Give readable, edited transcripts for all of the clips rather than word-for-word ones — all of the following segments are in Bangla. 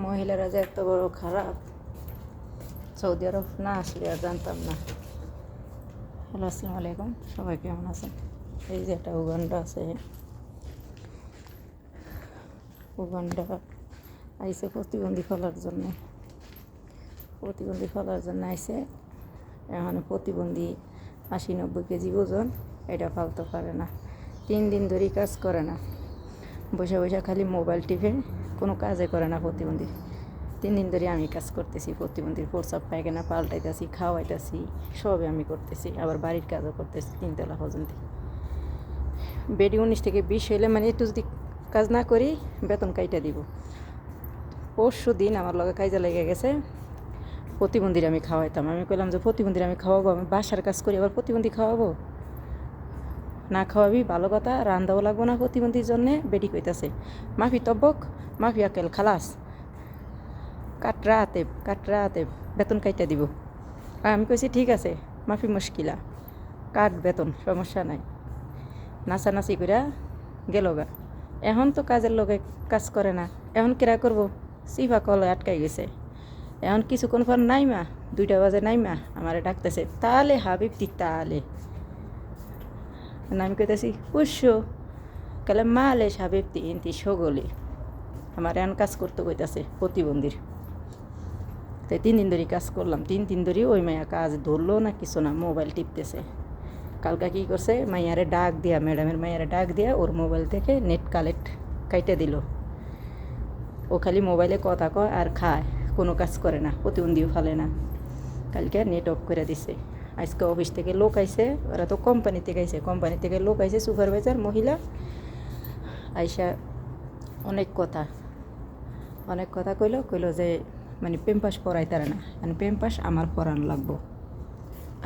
মহিলারা যে এত বড় খারাপ, সৌদি আরব না আসলে আর জানতাম না। হ্যালো, আসসালামু আলাইকুম, সবাই কেমন আছেন? এই যে একটা উগান্ডা আছে, উগান্ডা আইসে প্রতিবন্ধী ফেলার জন্য আইসে। এখন প্রতিবন্ধী 80-90 কেজি ওজন, এটা ফালতে পারে না। 3 দিন ধরেই কাজ করে না, বসে বসে খালি মোবাইল টিপে, কোনো কাজে করে না প্রতিবন্ধী। 3 দিন ধরে আমি কাজ করতেছি, প্রতিবন্ধীর প্রস্রাব পায়খানা পাল্টাইতেছি, খাওয়াইতেছি, সবই আমি করতেছি, আবার বাড়ির কাজও করতেছি 3 তলা পর্যন্ত। বেডি 19 থেকে 20 হইলে মানে একটু যদি কাজ না করি বেতন কাইটা দিব। পরশু দিন আমার লগে কাজে লেগে গেছে, প্রতিবন্ধীর আমি খাওয়াইতাম। আমি কইলাম যে প্রতিবন্ধীর আমি খাওয়াবো, আমি বাসার কাজ করি, আবার প্রতিবন্ধী খাওয়াবো? না খাওয়াবি ভালো কথা, রান্দাও লাগবো না প্রতিবন্ধীর জন্যে। বেডি কইতাছে মাফি তব্বক, মাফি আকেল খালাস, কাটরা আতে বেতন কাইটা দিব। আমি কইছি ঠিক আছে, মাফি মুশকিলা, কাট বেতন, সমস্যা নাই। নাচানাচি করে গেল গা। এখন তো কাজের লোকে কাজ করে না, এখন কেরা করবো? সিফা কলে আটকাই গেছে। এখন কিছুক্ষণ পর নাইমা 2টা বাজে নাইমা আমারে ডাকতেছে, তাহলে হাবিবতি তাহলে। আমি কইতেছি পুষ্য কালে মালে হাবিবতি ইন্তি সগলি। আমার এখন কাজ করতে কইতাছে প্রতিবন্ধীর। তাই 3 দিন ধরে কাজ করলাম। 3 দিন ধরে ওই মাইয়া কাজ ধরলো না, কিছু না, মোবাইল টিপতেছে। কালকা কী করছে, মাইয়ারে ডাক দিয়া, ম্যাডামের মাইয়ারে ডাক দিয়া ওর মোবাইল থেকে নেট কালেক্ট কাইটে দিল। ও খালি মোবাইলে কথা কয় আর খায়, কোনো কাজ করে না, প্রতিবন্ধীও ফেলে না। কালকে নেট অফ করে দিছে। আজকে অফিস থেকে লোক আইছে, ওরা তো কোম্পানি থেকে আইছে, কোম্পানি থেকে লোক আইছে, সুপারভাইজার মহিলা আইসা অনেক কথা কইলো যে মানে পেম্পাস পরাই তারা না, মানে পেম্পাস আমার পরান লাগবো,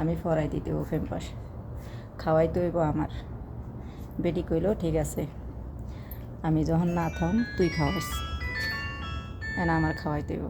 আমি পরাই দিতে ও পেম্পাস খাওয়াই তৈব আমার। বেটি কইলো ঠিক আছে, আমি যখন না থাম তুই খাওয়াইস, এনা আমার খাওয়াই তৈব।